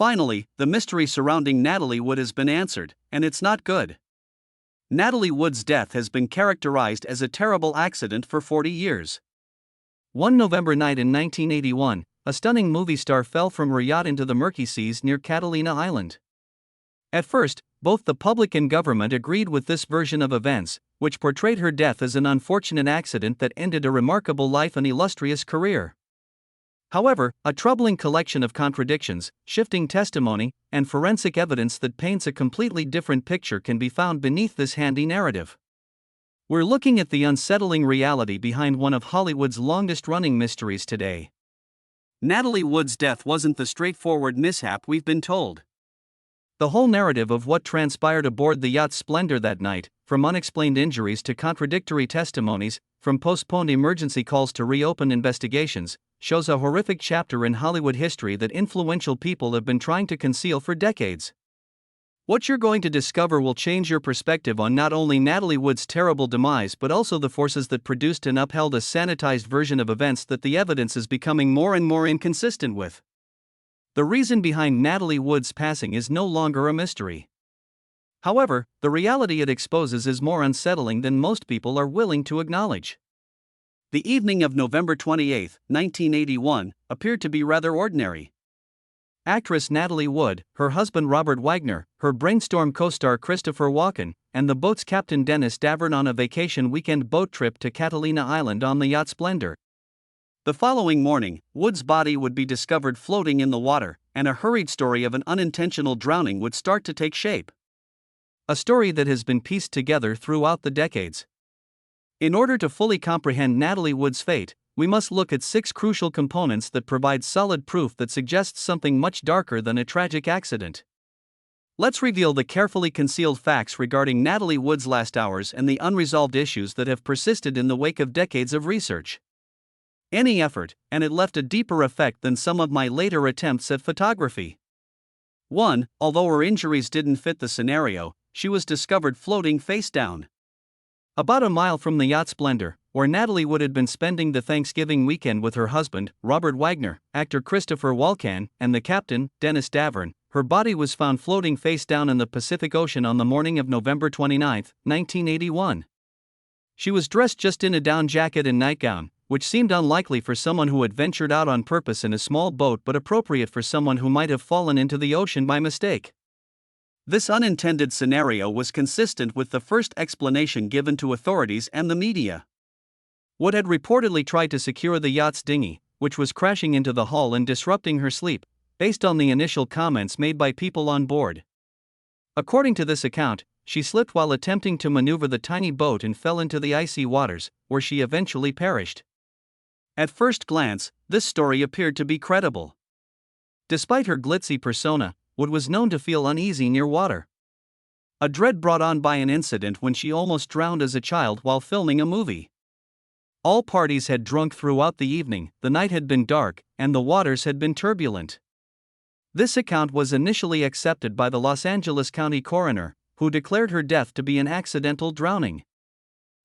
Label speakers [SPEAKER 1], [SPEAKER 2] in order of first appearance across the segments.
[SPEAKER 1] Finally, the mystery surrounding Natalie Wood has been answered, and it's not good. Natalie Wood's death has been characterized as a terrible accident for 40 years. One November night in 1981, a stunning movie star fell from her yacht into the murky seas near Catalina Island. At first, both the public and government agreed with this version of events, which portrayed her death as an unfortunate accident that ended a remarkable life and illustrious career. However, a troubling collection of contradictions, shifting testimony, and forensic evidence that paints a completely different picture can be found beneath this handy narrative. We're looking at the unsettling reality behind one of Hollywood's longest-running mysteries today. Natalie Wood's death wasn't the straightforward mishap we've been told. The whole narrative of what transpired aboard the yacht Splendor that night, from unexplained injuries to contradictory testimonies, from postponed emergency calls to reopened investigations, shows a horrific chapter in Hollywood history that influential people have been trying to conceal for decades. What you're going to discover will change your perspective on not only Natalie Wood's terrible demise but also the forces that produced and upheld a sanitized version of events that the evidence is becoming more and more inconsistent with. The reason behind Natalie Wood's passing is no longer a mystery. However, the reality it exposes is more unsettling than most people are willing to acknowledge. The evening of November 28, 1981, appeared to be rather ordinary. Actress Natalie Wood, her husband Robert Wagner, her Brainstorm co-star Christopher Walken, and the boat's captain Dennis Davern on a vacation weekend boat trip to Catalina Island on the yacht Splendor. The following morning, Wood's body would be discovered floating in the water, and a hurried story of an unintentional drowning would start to take shape. A story that has been pieced together throughout the decades. In order to fully comprehend Natalie Wood's fate, we must look at 6 crucial components that provide solid proof that suggests something much darker than a tragic accident. Let's reveal the carefully concealed facts regarding Natalie Wood's last hours and the unresolved issues that have persisted in the wake of decades of research. Any effort, and it left a deeper effect than some of my later attempts at photography. 1. Although her injuries didn't fit the scenario, she was discovered floating face down. About a mile from the yacht Splendor, where Natalie Wood had been spending the Thanksgiving weekend with her husband, Robert Wagner, actor Christopher Walken, and the captain, Dennis Davern, her body was found floating face down in the Pacific Ocean on the morning of November 29, 1981. She was dressed just in a down jacket and nightgown, which seemed unlikely for someone who had ventured out on purpose in a small boat but appropriate for someone who might have fallen into the ocean by mistake. This unintended scenario was consistent with the first explanation given to authorities and the media. Wood had reportedly tried to secure the yacht's dinghy, which was crashing into the hull and disrupting her sleep, based on the initial comments made by people on board. According to this account, she slipped while attempting to maneuver the tiny boat and fell into the icy waters, where she eventually perished. At first glance, this story appeared to be credible. Despite her glitzy persona, Wood was known to feel uneasy near water. A dread brought on by an incident when she almost drowned as a child while filming a movie. All parties had drunk throughout the evening, the night had been dark, and the waters had been turbulent. This account was initially accepted by the Los Angeles County coroner, who declared her death to be an accidental drowning.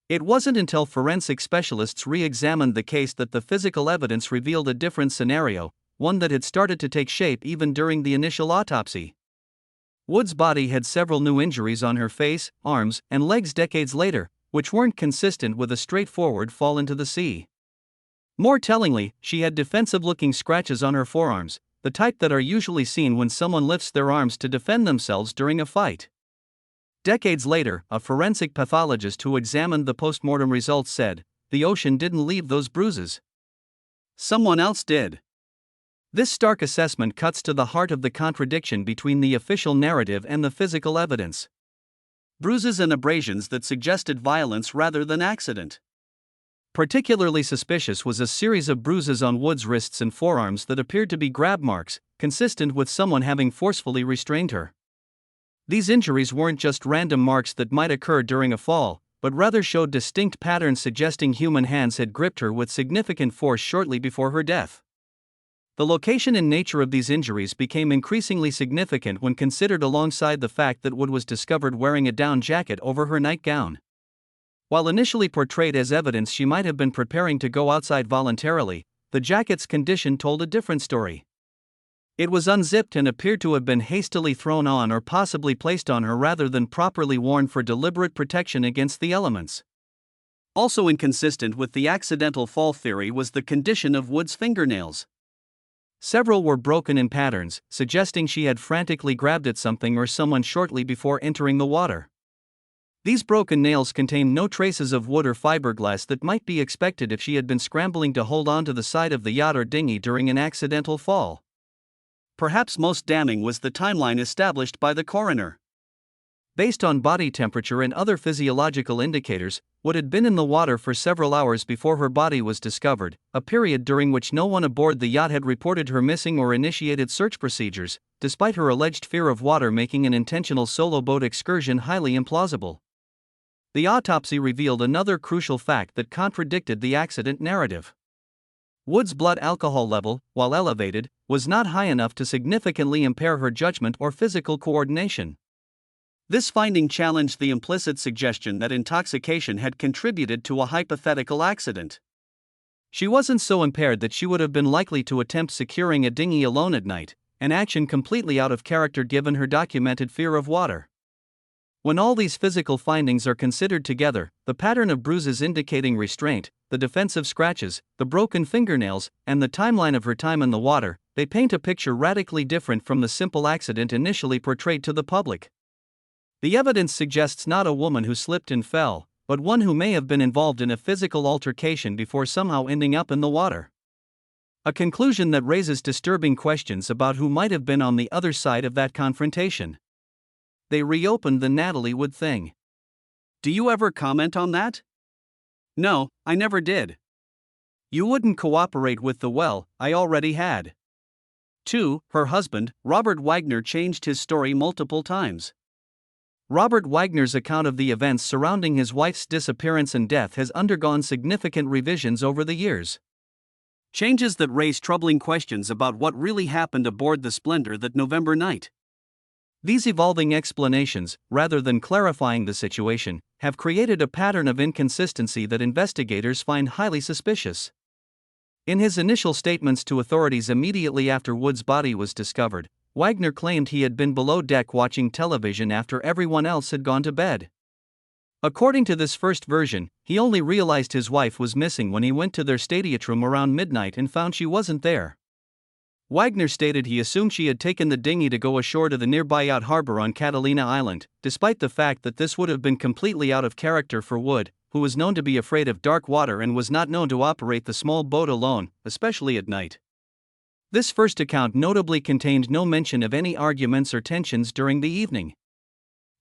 [SPEAKER 1] It wasn't until forensic specialists re-examined the case that the physical evidence revealed a different scenario, one that had started to take shape even during the initial autopsy. Wood's body had several new injuries on her face, arms, and legs decades later, which weren't consistent with a straightforward fall into the sea. More tellingly, she had defensive-looking scratches on her forearms, the type that are usually seen when someone lifts their arms to defend themselves during a fight. Decades later, a forensic pathologist who examined the post-mortem results said, "The ocean didn't leave those bruises. Someone else did." This stark assessment cuts to the heart of the contradiction between the official narrative and the physical evidence. Bruises and abrasions that suggested violence rather than accident. Particularly suspicious was a series of bruises on Wood's wrists and forearms that appeared to be grab marks, consistent with someone having forcefully restrained her. These injuries weren't just random marks that might occur during a fall, but rather showed distinct patterns suggesting human hands had gripped her with significant force shortly before her death. The location and nature of these injuries became increasingly significant when considered alongside the fact that Wood was discovered wearing a down jacket over her nightgown. While initially portrayed as evidence she might have been preparing to go outside voluntarily, the jacket's condition told a different story. It was unzipped and appeared to have been hastily thrown on or possibly placed on her rather than properly worn for deliberate protection against the elements. Also inconsistent with the accidental fall theory was the condition of Wood's fingernails. Several were broken in patterns, suggesting she had frantically grabbed at something or someone shortly before entering the water. These broken nails contained no traces of wood or fiberglass that might be expected if she had been scrambling to hold on to the side of the yacht or dinghy during an accidental fall. Perhaps most damning was the timeline established by the coroner. Based on body temperature and other physiological indicators, Wood had been in the water for several hours before her body was discovered, a period during which no one aboard the yacht had reported her missing or initiated search procedures, despite her alleged fear of water making an intentional solo boat excursion highly implausible. The autopsy revealed another crucial fact that contradicted the accident narrative. Wood's blood alcohol level, while elevated, was not high enough to significantly impair her judgment or physical coordination. This finding challenged the implicit suggestion that intoxication had contributed to a hypothetical accident. She wasn't so impaired that she would have been likely to attempt securing a dinghy alone at night, an action completely out of character given her documented fear of water. When all these physical findings are considered together, the pattern of bruises indicating restraint, the defensive scratches, the broken fingernails, and the timeline of her time in the water, they paint a picture radically different from the simple accident initially portrayed to the public. The evidence suggests not a woman who slipped and fell, but one who may have been involved in a physical altercation before somehow ending up in the water. A conclusion that raises disturbing questions about who might have been on the other side of that confrontation. They reopened the Natalie Wood thing. Do you ever comment on that? No, I never did. You wouldn't cooperate with the well, I already had. 2. Her husband, Robert Wagner, changed his story multiple times. Robert Wagner's account of the events surrounding his wife's disappearance and death has undergone significant revisions over the years. Changes that raise troubling questions about what really happened aboard the Splendor that November night. These evolving explanations, rather than clarifying the situation, have created a pattern of inconsistency that investigators find highly suspicious. In his initial statements to authorities immediately after Wood's body was discovered, Wagner claimed he had been below deck watching television after everyone else had gone to bed. According to this first version, he only realized his wife was missing when he went to their stateroom around midnight and found she wasn't there. Wagner stated he assumed she had taken the dinghy to go ashore to the nearby yacht harbor on Catalina Island, despite the fact that this would have been completely out of character for Wood, who was known to be afraid of dark water and was not known to operate the small boat alone, especially at night. This first account notably contained no mention of any arguments or tensions during the evening.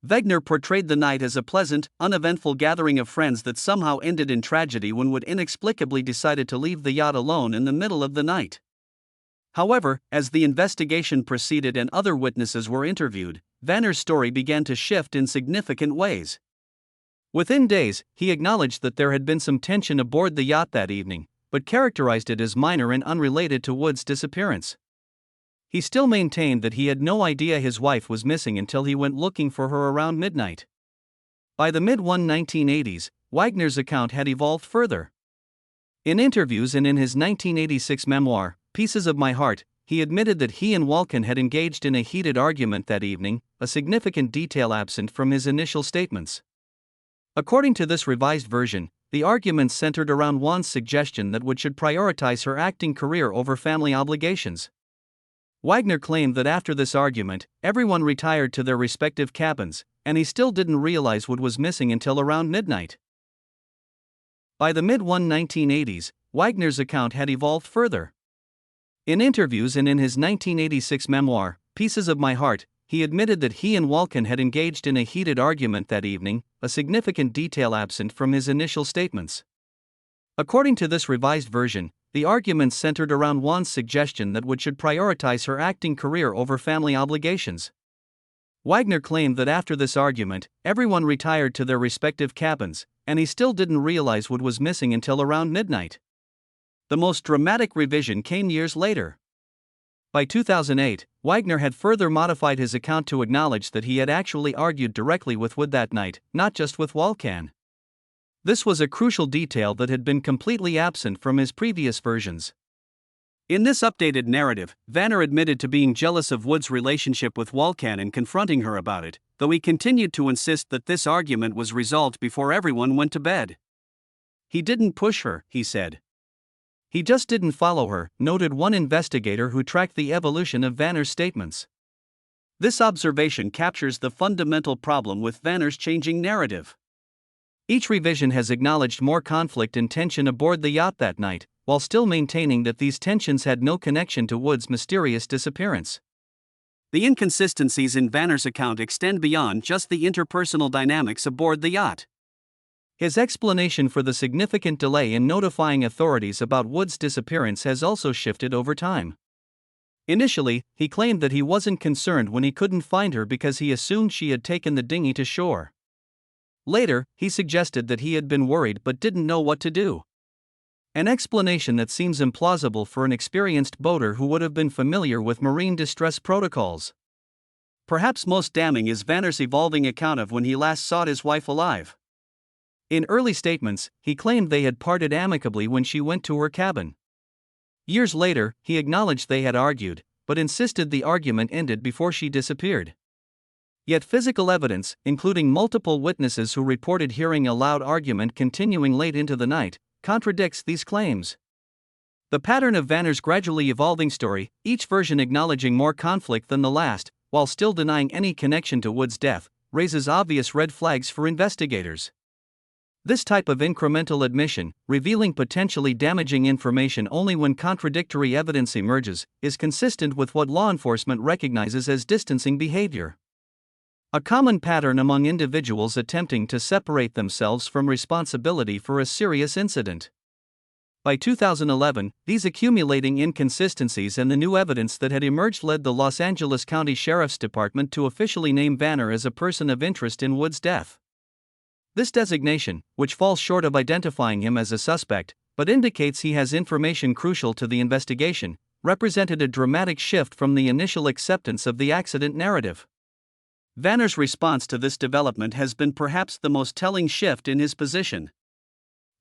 [SPEAKER 1] Wagner portrayed the night as a pleasant, uneventful gathering of friends that somehow ended in tragedy when Wood inexplicably decided to leave the yacht alone in the middle of the night. However, as the investigation proceeded and other witnesses were interviewed, Wagner's story began to shift in significant ways. Within days, he acknowledged that there had been some tension aboard the yacht that evening, but characterized it as minor and unrelated to Wood's disappearance. He still maintained that he had no idea his wife was missing until he went looking for her around midnight. By the mid-1980s, Wagner's account had evolved further. In interviews and in his 1986 memoir, Pieces of My Heart, he admitted that he and Walken had engaged in a heated argument that evening, a significant detail absent from his initial statements. According to this revised version, the arguments centered around Juan's suggestion that Wood should prioritize her acting career over family obligations. Wagner claimed that after this argument, everyone retired to their respective cabins, and he still didn't realize Wood was missing until around midnight. By the mid-1980s, Wagner's account had evolved further. In interviews and in his 1986 memoir, Pieces of My Heart, he admitted that he and Walken had engaged in a heated argument that evening, a significant detail absent from his initial statements. According to this revised version, the arguments centered around Juan's suggestion that Wood should prioritize her acting career over family obligations. Wagner claimed that after this argument, everyone retired to their respective cabins, and he still didn't realize Wood was missing until around midnight. The most dramatic revision came years later. By 2008, Wagner had further modified his account to acknowledge that he had actually argued directly with Wood that night, not just with Walken. This was a crucial detail that had been completely absent from his previous versions. In this updated narrative, Vanner admitted to being jealous of Wood's relationship with Walken and confronting her about it, though he continued to insist that this argument was resolved before everyone went to bed. He didn't push her, he said. He just didn't follow her, noted one investigator who tracked the evolution of Vanner's statements. This observation captures the fundamental problem with Vanner's changing narrative. Each revision has acknowledged more conflict and tension aboard the yacht that night, while still maintaining that these tensions had no connection to Wood's mysterious disappearance. The inconsistencies in Vanner's account extend beyond just the interpersonal dynamics aboard the yacht. His explanation for the significant delay in notifying authorities about Wood's disappearance has also shifted over time. Initially, he claimed that he wasn't concerned when he couldn't find her because he assumed she had taken the dinghy to shore. Later, he suggested that he had been worried but didn't know what to do. An explanation that seems implausible for an experienced boater who would have been familiar with marine distress protocols. Perhaps most damning is Vanner's evolving account of when he last saw his wife alive. In early statements, he claimed they had parted amicably when she went to her cabin. Years later, he acknowledged they had argued, but insisted the argument ended before she disappeared. Yet physical evidence, including multiple witnesses who reported hearing a loud argument continuing late into the night, contradicts these claims. The pattern of Vanner's gradually evolving story, each version acknowledging more conflict than the last, while still denying any connection to Wood's death, raises obvious red flags for investigators. This type of incremental admission, revealing potentially damaging information only when contradictory evidence emerges, is consistent with what law enforcement recognizes as distancing behavior. A common pattern among individuals attempting to separate themselves from responsibility for a serious incident. By 2011, these accumulating inconsistencies and the new evidence that had emerged led the Los Angeles County Sheriff's Department to officially name Vanner as a person of interest in Wood's death. This designation, which falls short of identifying him as a suspect, but indicates he has information crucial to the investigation, represented a dramatic shift from the initial acceptance of the accident narrative. Vanner's response to this development has been perhaps the most telling shift in his position.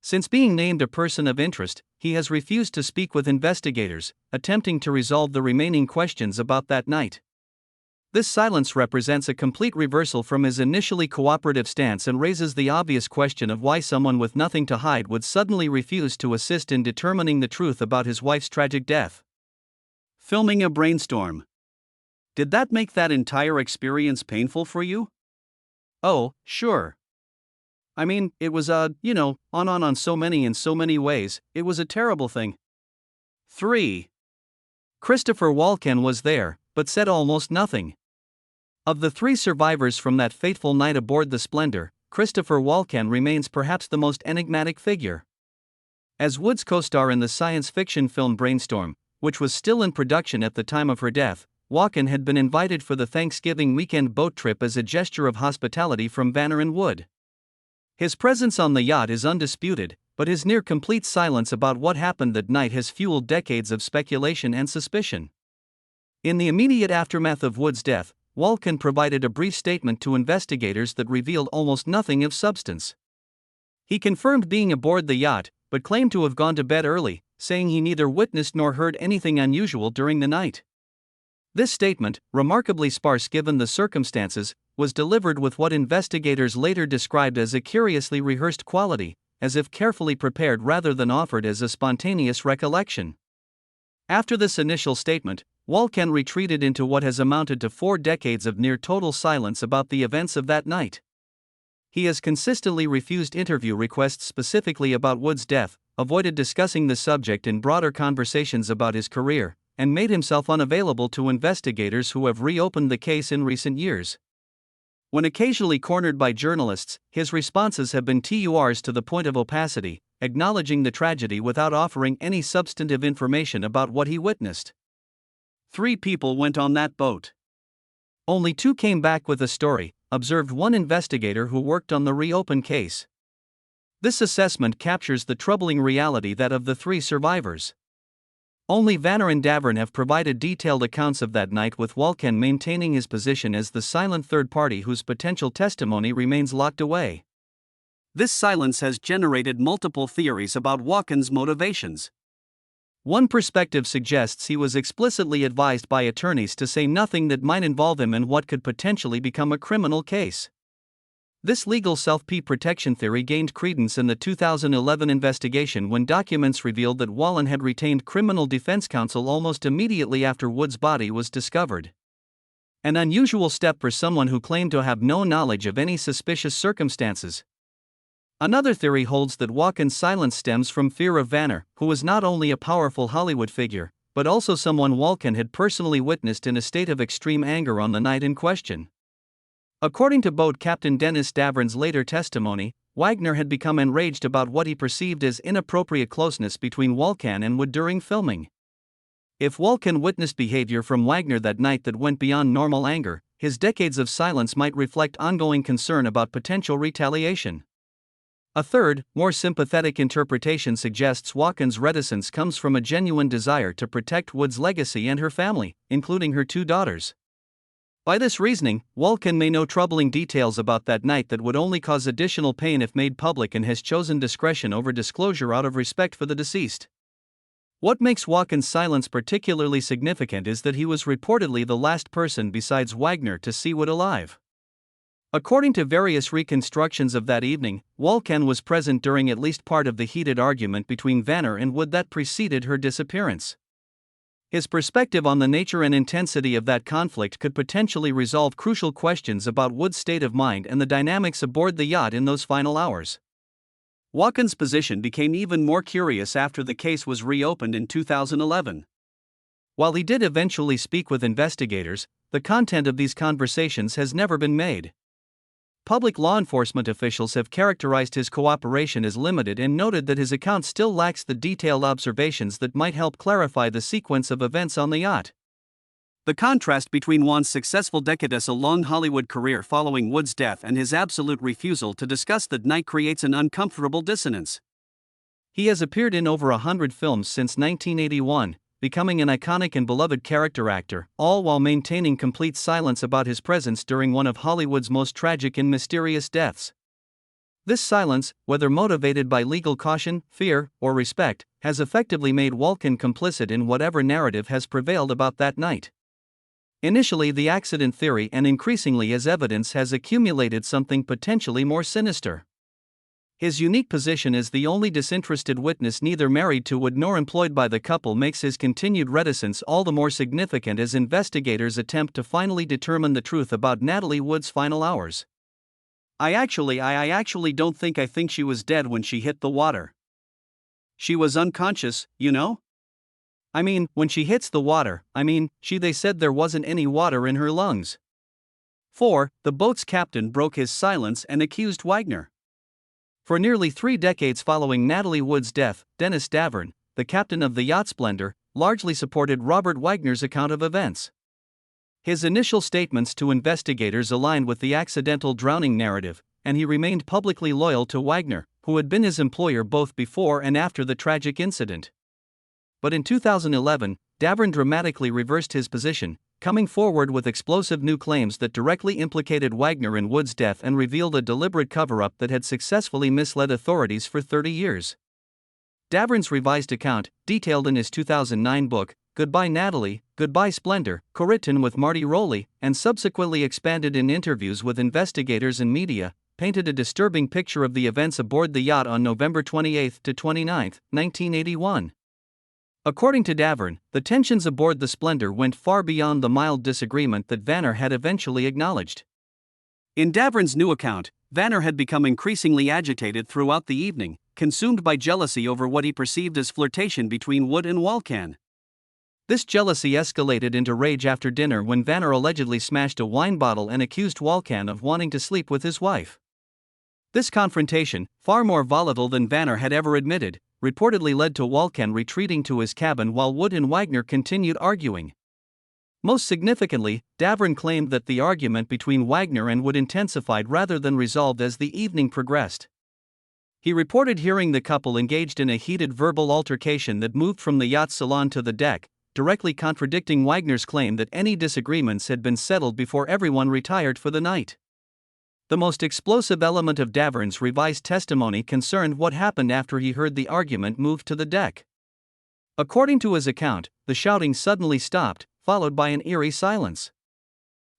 [SPEAKER 1] Since being named a person of interest, he has refused to speak with investigators, attempting to resolve the remaining questions about that night. This silence represents a complete reversal from his initially cooperative stance and raises the obvious question of why someone with nothing to hide would suddenly refuse to assist in determining the truth about his wife's tragic death. Filming a brainstorm. Did that make that entire experience painful for you? Oh, sure. I mean, it was on so many ways, it was a terrible thing. 3. Christopher Walken was there, but said almost nothing. Of the 3 survivors from that fateful night aboard the Splendor, Christopher Walken remains perhaps the most enigmatic figure. As Wood's co-star in the science fiction film Brainstorm, which was still in production at the time of her death, Walken had been invited for the Thanksgiving weekend boat trip as a gesture of hospitality from Vanner and Wood. His presence on the yacht is undisputed, but his near-complete silence about what happened that night has fueled decades of speculation and suspicion. In the immediate aftermath of Wood's death, Walken provided a brief statement to investigators that revealed almost nothing of substance. He confirmed being aboard the yacht, but claimed to have gone to bed early, saying he neither witnessed nor heard anything unusual during the night. This statement, remarkably sparse given the circumstances, was delivered with what investigators later described as a curiously rehearsed quality, as if carefully prepared rather than offered as a spontaneous recollection. After this initial statement, Walken retreated into what has amounted to 4 decades of near-total silence about the events of that night. He has consistently refused interview requests specifically about Wood's death, avoided discussing the subject in broader conversations about his career, and made himself unavailable to investigators who have reopened the case in recent years. When occasionally cornered by journalists, his responses have been TURs to the point of opacity, acknowledging the tragedy without offering any substantive information about what he witnessed. 3 people went on that boat. Only 2 came back with a story, observed one investigator who worked on the reopened case. This assessment captures the troubling reality that of the 3 survivors, only Vanner and Davern have provided detailed accounts of that night, with Walken maintaining his position as the silent third party whose potential testimony remains locked away. This silence has generated multiple theories about Walken's motivations. One perspective suggests he was explicitly advised by attorneys to say nothing that might involve him in what could potentially become a criminal case. This legal self-protection theory gained credence in the 2011 investigation when documents revealed that Wallen had retained criminal defense counsel almost immediately after Wood's body was discovered. An unusual step for someone who claimed to have no knowledge of any suspicious circumstances. Another theory holds that Walken's silence stems from fear of Vanner, who was not only a powerful Hollywood figure, but also someone Walken had personally witnessed in a state of extreme anger on the night in question. According to boat captain Dennis Davern's later testimony, Wagner had become enraged about what he perceived as inappropriate closeness between Walken and Wood during filming. If Walken witnessed behavior from Wagner that night that went beyond normal anger, his decades of silence might reflect ongoing concern about potential retaliation. A third, more sympathetic interpretation suggests Walken's reticence comes from a genuine desire to protect Wood's legacy and her family, including her 2 daughters. By this reasoning, Walken may know troubling details about that night that would only cause additional pain if made public, and has chosen discretion over disclosure out of respect for the deceased. What makes Walken's silence particularly significant is that he was reportedly the last person besides Wagner to see Wood alive. According to various reconstructions of that evening, Walken was present during at least part of the heated argument between Vanner and Wood that preceded her disappearance. His perspective on the nature and intensity of that conflict could potentially resolve crucial questions about Wood's state of mind and the dynamics aboard the yacht in those final hours. Walken's position became even more curious after the case was reopened in 2011. While he did eventually speak with investigators, the content of these conversations has never been made. Public law enforcement officials have characterized his cooperation as limited and noted that his account still lacks the detailed observations that might help clarify the sequence of events on the yacht. The contrast between Wan's successful decades-long Hollywood career following Wood's death and his absolute refusal to discuss that night creates an uncomfortable dissonance. He has appeared in over 100 films since 1981, becoming an iconic and beloved character actor, all while maintaining complete silence about his presence during one of Hollywood's most tragic and mysterious deaths. This silence, whether motivated by legal caution, fear, or respect, has effectively made Walken complicit in whatever narrative has prevailed about that night. Initially the accident theory, and increasingly as evidence has accumulated, something potentially more sinister. His unique position as the only disinterested witness neither married to Wood nor employed by the couple makes his continued reticence all the more significant as investigators attempt to finally determine the truth about Natalie Wood's final hours. I actually don't think I think she was dead when she hit the water. She was unconscious, you know? I mean, when she hits the water, they said there wasn't any water in her lungs. 4. The boat's captain broke his silence and accused Wagner. For nearly 3 decades following Natalie Wood's death, Dennis Davern, the captain of the yacht Splendor, largely supported Robert Wagner's account of events. His initial statements to investigators aligned with the accidental drowning narrative, and he remained publicly loyal to Wagner, who had been his employer both before and after the tragic incident. But in 2011, Davern dramatically reversed his position, coming forward with explosive new claims that directly implicated Wagner in Wood's death and revealed a deliberate cover-up that had successfully misled authorities for 30 years. Davern's revised account, detailed in his 2009 book, Goodbye Natalie, Goodbye Splendor, co-written with Marty Rowley, and subsequently expanded in interviews with investigators and media, painted a disturbing picture of the events aboard the yacht on November 28 to 29, 1981. According to Davern, the tensions aboard the Splendor went far beyond the mild disagreement that Vanner had eventually acknowledged. In Davern's new account, Vanner had become increasingly agitated throughout the evening, consumed by jealousy over what he perceived as flirtation between Wood and Walken. This jealousy escalated into rage after dinner when Vanner allegedly smashed a wine bottle and accused Walken of wanting to sleep with his wife. This confrontation, far more volatile than Vanner had ever admitted, reportedly led to Walken retreating to his cabin while Wood and Wagner continued arguing. Most significantly, Davern claimed that the argument between Wagner and Wood intensified rather than resolved as the evening progressed. He reported hearing the couple engaged in a heated verbal altercation that moved from the yacht salon to the deck, directly contradicting Wagner's claim that any disagreements had been settled before everyone retired for the night. The most explosive element of Davern's revised testimony concerned what happened after he heard the argument move to the deck. According to his account, the shouting suddenly stopped, followed by an eerie silence.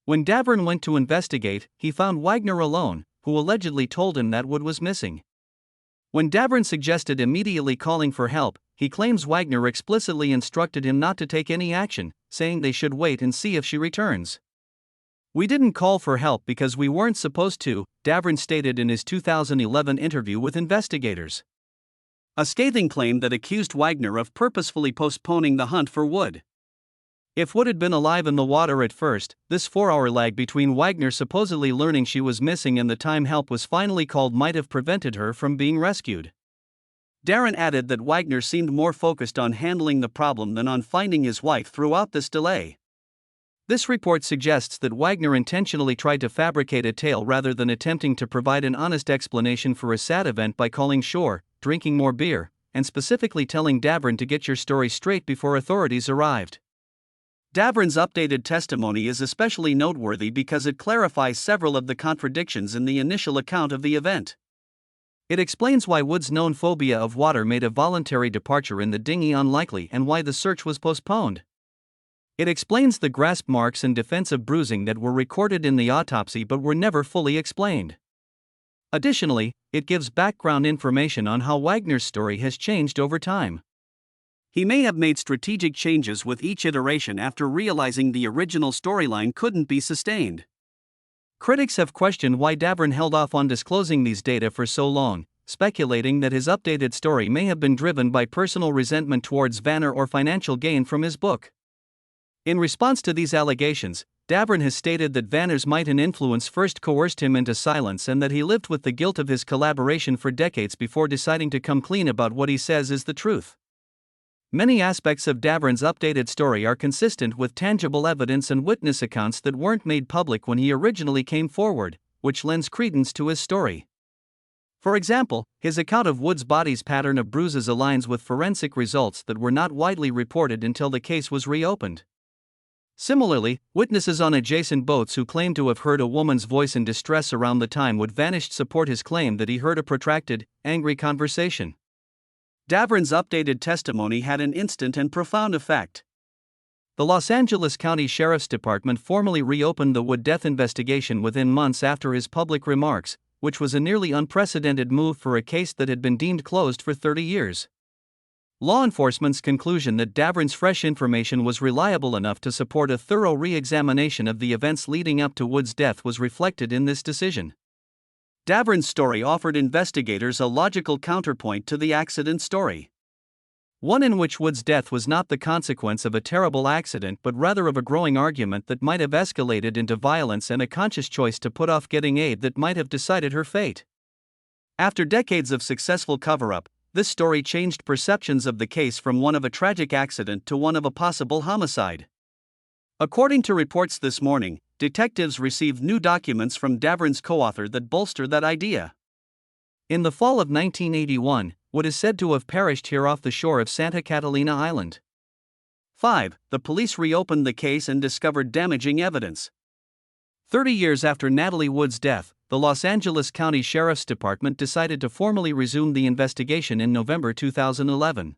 [SPEAKER 1] When Davern went to investigate, he found Wagner alone, who allegedly told him that Wood was missing. When Davern suggested immediately calling for help, he claims Wagner explicitly instructed him not to take any action, saying they should wait and see if she returns. "We didn't call for help because we weren't supposed to," Davern stated in his 2011 interview with investigators. A scathing claim that accused Wagner of purposefully postponing the hunt for Wood. If Wood had been alive in the water at first, this 4-hour lag between Wagner supposedly learning she was missing and the time help was finally called might have prevented her from being rescued. Davern added that Wagner seemed more focused on handling the problem than on finding his wife throughout this delay. This report suggests that Wagner intentionally tried to fabricate a tale rather than attempting to provide an honest explanation for a sad event by calling shore, drinking more beer, and specifically telling Davern to get your story straight before authorities arrived. Davern's updated testimony is especially noteworthy because it clarifies several of the contradictions in the initial account of the event. It explains why Wood's known phobia of water made a voluntary departure in the dinghy unlikely and why the search was postponed. It explains the grasp marks and defensive bruising that were recorded in the autopsy but were never fully explained. Additionally, it gives background information on how Wagner's story has changed over time. He may have made strategic changes with each iteration after realizing the original storyline couldn't be sustained. Critics have questioned why Davern held off on disclosing these data for so long, speculating that his updated story may have been driven by personal resentment towards Vanner or financial gain from his book. In response to these allegations, Davern has stated that Vanner's might and influence first coerced him into silence and that he lived with the guilt of his collaboration for decades before deciding to come clean about what he says is the truth. Many aspects of Davern's updated story are consistent with tangible evidence and witness accounts that weren't made public when he originally came forward, which lends credence to his story. For example, his account of Wood's body's pattern of bruises aligns with forensic results that were not widely reported until the case was reopened. Similarly, witnesses on adjacent boats who claimed to have heard a woman's voice in distress around the time Wood vanished support his claim that he heard a protracted, angry conversation. Davern's updated testimony had an instant and profound effect. The Los Angeles County Sheriff's Department formally reopened the Wood death investigation within months after his public remarks, which was a nearly unprecedented move for a case that had been deemed closed for 30 years. Law enforcement's conclusion that Davern's fresh information was reliable enough to support a thorough re-examination of the events leading up to Wood's death was reflected in this decision. Davern's story offered investigators a logical counterpoint to the accident story. One in which Wood's death was not the consequence of a terrible accident but rather of a growing argument that might have escalated into violence and a conscious choice to put off getting aid that might have decided her fate. After decades of successful cover-up, this story changed perceptions of the case from one of a tragic accident to one of a possible homicide. According to reports this morning, detectives received new documents from Davern's co-author that bolster that idea. In the fall of 1981, Wood is said to have perished here off the shore of Santa Catalina Island. 5. The police reopened the case and discovered damaging evidence. 30 years after Natalie Wood's death, the Los Angeles County Sheriff's Department decided to formally resume the investigation in November 2011.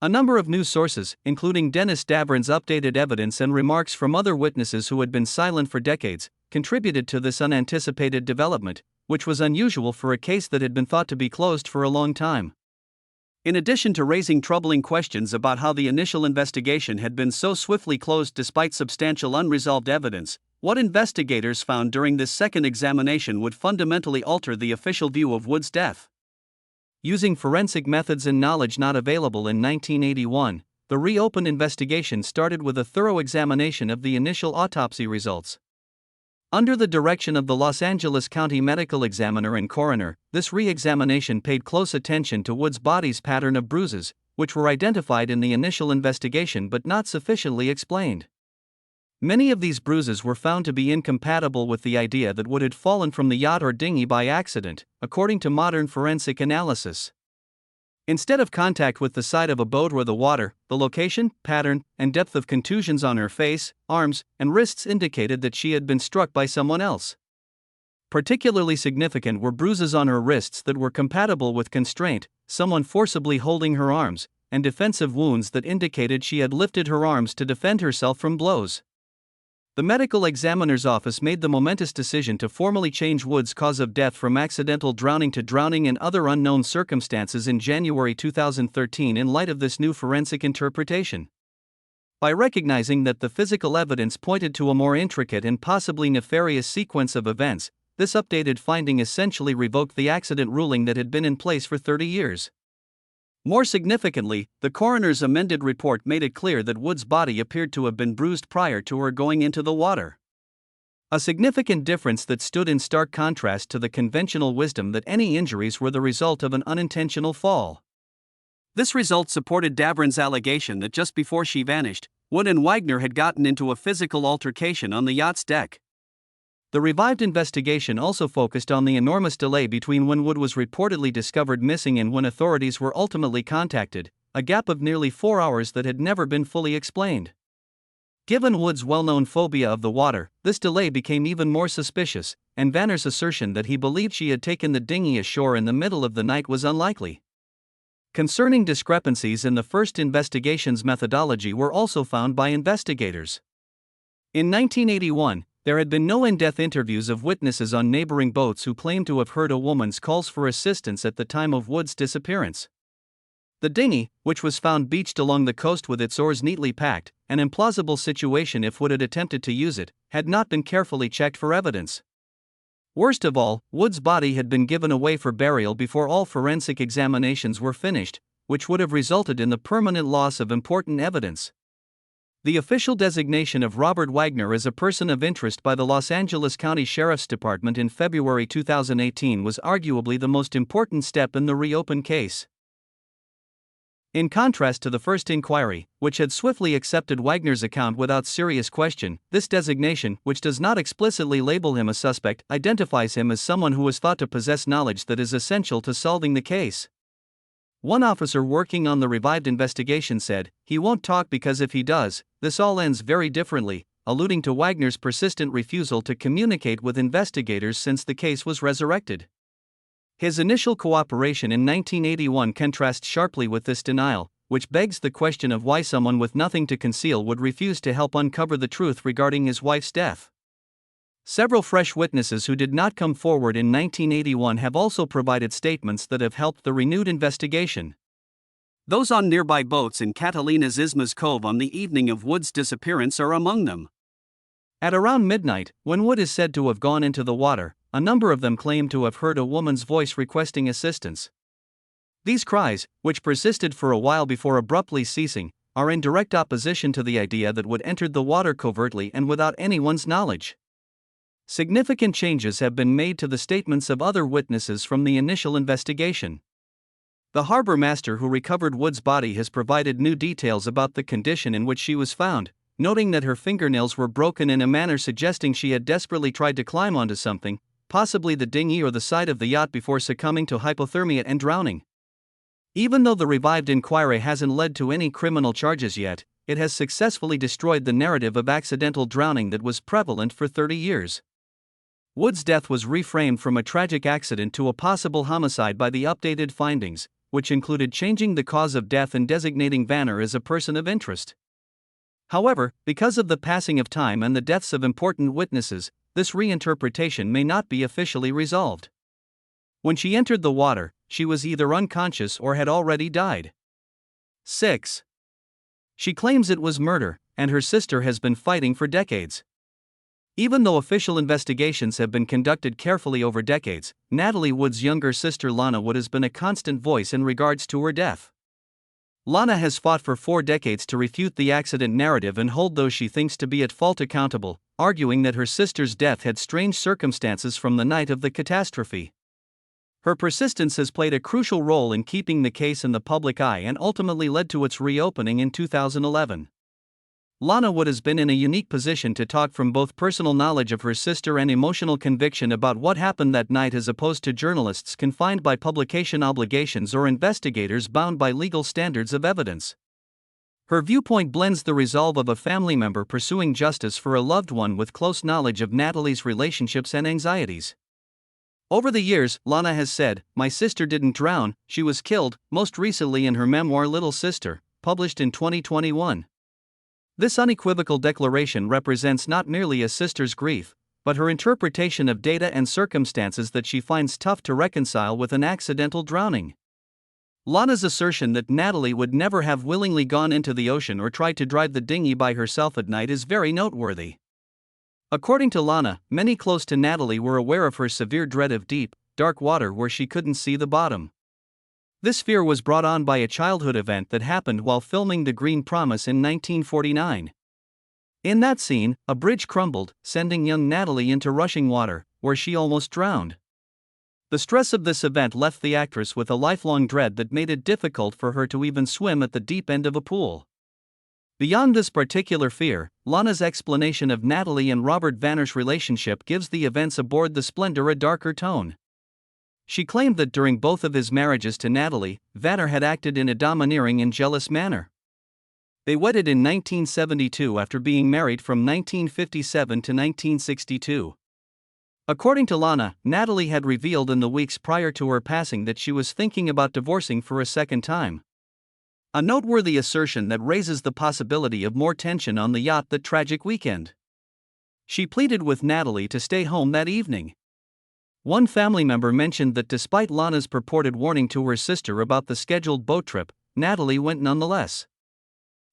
[SPEAKER 1] A number of news sources, including Dennis Davern's updated evidence and remarks from other witnesses who had been silent for decades, contributed to this unanticipated development, which was unusual for a case that had been thought to be closed for a long time. In addition to raising troubling questions about how the initial investigation had been so swiftly closed despite substantial unresolved evidence, what investigators found during this second examination would fundamentally alter the official view of Wood's death. Using forensic methods and knowledge not available in 1981, the reopened investigation started with a thorough examination of the initial autopsy results. Under the direction of the Los Angeles County Medical Examiner and Coroner, this re-examination paid close attention to Wood's body's pattern of bruises, which were identified in the initial investigation but not sufficiently explained. Many of these bruises were found to be incompatible with the idea that Wood had fallen from the yacht or dinghy by accident, according to modern forensic analysis. Instead of contact with the side of a boat or the water, the location, pattern, and depth of contusions on her face, arms, and wrists indicated that she had been struck by someone else. Particularly significant were bruises on her wrists that were compatible with constraint, someone forcibly holding her arms, and defensive wounds that indicated she had lifted her arms to defend herself from blows. The medical examiner's office made the momentous decision to formally change Wood's cause of death from accidental drowning to drowning and other unknown circumstances in January 2013 in light of this new forensic interpretation. By recognizing that the physical evidence pointed to a more intricate and possibly nefarious sequence of events, this updated finding essentially revoked the accident ruling that had been in place for 30 years. More significantly, the coroner's amended report made it clear that Wood's body appeared to have been bruised prior to her going into the water. A significant difference that stood in stark contrast to the conventional wisdom that any injuries were the result of an unintentional fall. This result supported Davron's allegation that just before she vanished, Wood and Wagner had gotten into a physical altercation on the yacht's deck. The revived investigation also focused on the enormous delay between when Wood was reportedly discovered missing and when authorities were ultimately contacted, a gap of nearly 4 hours that had never been fully explained. Given Wood's well-known phobia of the water, this delay became even more suspicious, and Vanner's assertion that he believed she had taken the dinghy ashore in the middle of the night was unlikely. Concerning discrepancies in the first investigation's methodology were also found by investigators. In 1981, there had been no in-depth interviews of witnesses on neighboring boats who claimed to have heard a woman's calls for assistance at the time of Wood's disappearance. The dinghy, which was found beached along the coast with its oars neatly packed, an implausible situation if Wood had attempted to use it, had not been carefully checked for evidence. Worst of all, Wood's body had been given away for burial before all forensic examinations were finished, which would have resulted in the permanent loss of important evidence. The official designation of Robert Wagner as a person of interest by the Los Angeles County Sheriff's Department in February 2018 was arguably the most important step in the reopened case. In contrast to the first inquiry, which had swiftly accepted Wagner's account without serious question, this designation, which does not explicitly label him a suspect, identifies him as someone who is thought to possess knowledge that is essential to solving the case. One officer working on the revived investigation said, "He won't talk because if he does, this all ends very differently," alluding to Wagner's persistent refusal to communicate with investigators since the case was resurrected. His initial cooperation in 1981 contrasts sharply with this denial, which begs the question of why someone with nothing to conceal would refuse to help uncover the truth regarding his wife's death. Several fresh witnesses who did not come forward in 1981 have also provided statements that have helped the renewed investigation. Those on nearby boats in Catalina's Ismas Cove on the evening of Wood's disappearance are among them. At around midnight, when Wood is said to have gone into the water, a number of them claim to have heard a woman's voice requesting assistance. These cries, which persisted for a while before abruptly ceasing, are in direct opposition to the idea that Wood entered the water covertly and without anyone's knowledge. Significant changes have been made to the statements of other witnesses from the initial investigation. The harbor master who recovered Wood's body has provided new details about the condition in which she was found, noting that her fingernails were broken in a manner suggesting she had desperately tried to climb onto something, possibly the dinghy or the side of the yacht, before succumbing to hypothermia and drowning. Even though the revived inquiry hasn't led to any criminal charges yet, it has successfully destroyed the narrative of accidental drowning that was prevalent for 30 years. Wood's death was reframed from a tragic accident to a possible homicide by the updated findings, which included changing the cause of death and designating Vanner as a person of interest. However, because of the passing of time and the deaths of important witnesses, this reinterpretation may not be officially resolved. When she entered the water, she was either unconscious or had already died. 6. She claims it was murder, and her sister has been fighting for decades. Even though official investigations have been conducted carefully over decades, Natalie Wood's younger sister Lana Wood has been a constant voice in regards to her death. Lana has fought for 4 decades to refute the accident narrative and hold those she thinks to be at fault accountable, arguing that her sister's death had strange circumstances from the night of the catastrophe. Her persistence has played a crucial role in keeping the case in the public eye and ultimately led to its reopening in 2011. Lana Wood has been in a unique position to talk from both personal knowledge of her sister and emotional conviction about what happened that night, as opposed to journalists confined by publication obligations or investigators bound by legal standards of evidence. Her viewpoint blends the resolve of a family member pursuing justice for a loved one with close knowledge of Natalie's relationships and anxieties. Over the years, Lana has said, "My sister didn't drown, she was killed," most recently in her memoir Little Sister, published in 2021. This unequivocal declaration represents not merely a sister's grief, but her interpretation of data and circumstances that she finds tough to reconcile with an accidental drowning. Lana's assertion that Natalie would never have willingly gone into the ocean or tried to drive the dinghy by herself at night is very noteworthy. According to Lana, many close to Natalie were aware of her severe dread of deep, dark water where she couldn't see the bottom. This fear was brought on by a childhood event that happened while filming The Green Promise in 1949. In that scene, a bridge crumbled, sending young Natalie into rushing water, where she almost drowned. The stress of this event left the actress with a lifelong dread that made it difficult for her to even swim at the deep end of a pool. Beyond this particular fear, Lana's explanation of Natalie and Robert Vanner's relationship gives the events aboard the Splendor a darker tone. She claimed that during both of his marriages to Natalie, Vanner had acted in a domineering and jealous manner. They wedded in 1972 after being married from 1957 to 1962. According to Lana, Natalie had revealed in the weeks prior to her passing that she was thinking about divorcing for a second time. A noteworthy assertion that raises the possibility of more tension on the yacht that tragic weekend. She pleaded with Natalie to stay home that evening. One family member mentioned that despite Lana's purported warning to her sister about the scheduled boat trip, Natalie went nonetheless.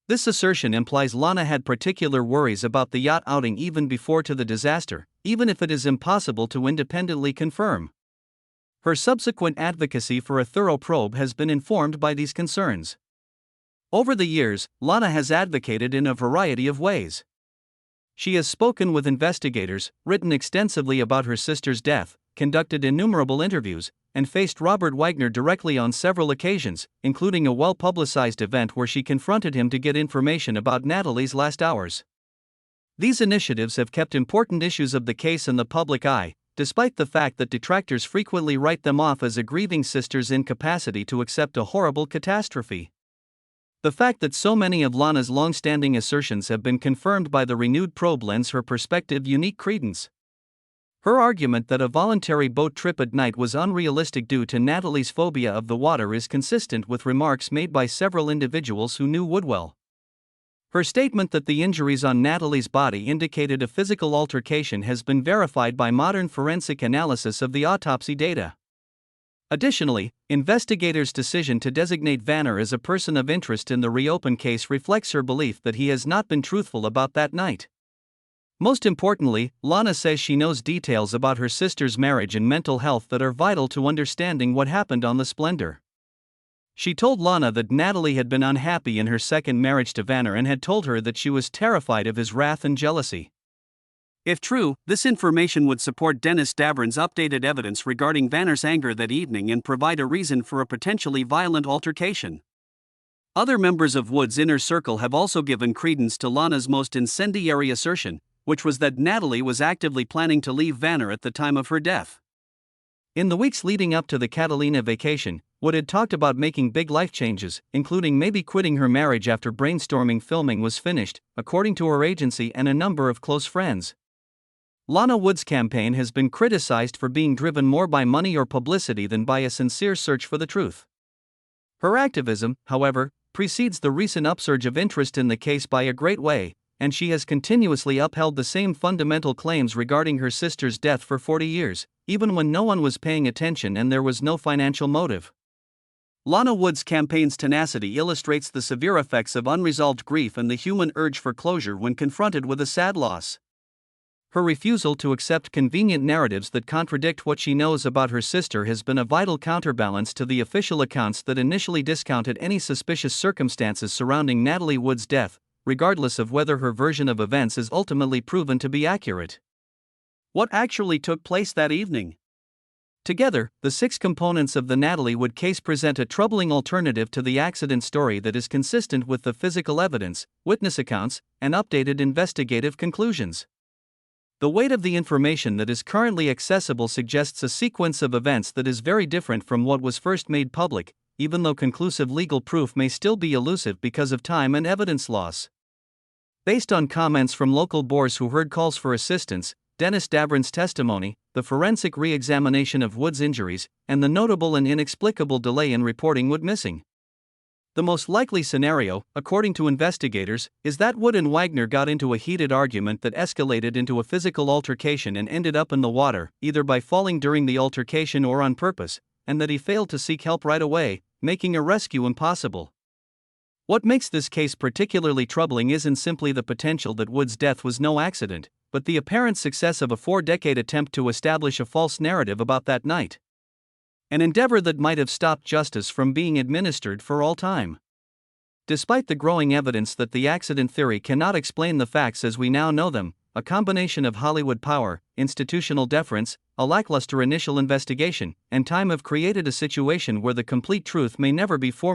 [SPEAKER 1] This assertion implies Lana had particular worries about the yacht outing even before the disaster, even if it is impossible to independently confirm. Her subsequent advocacy for a thorough probe has been informed by these concerns. Over the years, Lana has advocated in a variety of ways. She has spoken with investigators, written extensively about her sister's death, conducted innumerable interviews, and faced Robert Wagner directly on several occasions, including a well-publicized event where she confronted him to get information about Natalie's last hours. These initiatives have kept important issues of the case in the public eye, despite the fact that detractors frequently write them off as a grieving sister's incapacity to accept a horrible catastrophe. The fact that so many of Lana's long-standing assertions have been confirmed by the renewed probe lends her perspective unique credence. Her argument that a voluntary boat trip at night was unrealistic due to Natalie's phobia of the water is consistent with remarks made by several individuals who knew Woodwell. Her statement that the injuries on Natalie's body indicated a physical altercation has been verified by modern forensic analysis of the autopsy data. Additionally, investigators' decision to designate Vanner as a person of interest in the reopened case reflects her belief that he has not been truthful about that night. Most importantly, Lana says she knows details about her sister's marriage and mental health that are vital to understanding what happened on the Splendor. She told Lana that Natalie had been unhappy in her second marriage to Vanner and had told her that she was terrified of his wrath and jealousy. If true, this information would support Dennis Davern's updated evidence regarding Vanner's anger that evening and provide a reason for a potentially violent altercation. Other members of Wood's inner circle have also given credence to Lana's most incendiary assertion, which was that Natalie was actively planning to leave Vanner at the time of her death. In the weeks leading up to the Catalina vacation, Wood had talked about making big life changes, including maybe quitting her marriage after brainstorming filming was finished, according to her agency and a number of close friends. Lana Wood's campaign has been criticized for being driven more by money or publicity than by a sincere search for the truth. Her activism, however, precedes the recent upsurge of interest in the case by a great way, and she has continuously upheld the same fundamental claims regarding her sister's death for 40 years, even when no one was paying attention and there was no financial motive. Lana Wood's campaign's tenacity illustrates the severe effects of unresolved grief and the human urge for closure when confronted with a sad loss. Her refusal to accept convenient narratives that contradict what she knows about her sister has been a vital counterbalance to the official accounts that initially discounted any suspicious circumstances surrounding Natalie Wood's death, regardless of whether her version of events is ultimately proven to be accurate. What actually took place that evening? Together, the 6 components of the Natalie Wood case present a troubling alternative to the accident story that is consistent with the physical evidence, witness accounts, and updated investigative conclusions. The weight of the information that is currently accessible suggests a sequence of events that is very different from what was first made public, even though conclusive legal proof may still be elusive because of time and evidence loss. Based on comments from local boers who heard calls for assistance, Dennis Davrin's testimony, the forensic re-examination of Wood's injuries, and the notable and inexplicable delay in reporting Wood missing. The most likely scenario, according to investigators, is that Wood and Wagner got into a heated argument that escalated into a physical altercation and ended up in the water, either by falling during the altercation or on purpose, and that he failed to seek help right away, making a rescue impossible. What makes this case particularly troubling isn't simply the potential that Wood's death was no accident, but the apparent success of a 4-decade attempt to establish a false narrative about that night. An endeavor that might have stopped justice from being administered for all time. Despite the growing evidence that the accident theory cannot explain the facts as we now know them, a combination of Hollywood power, institutional deference, a lackluster initial investigation, and time have created a situation where the complete truth may never be formally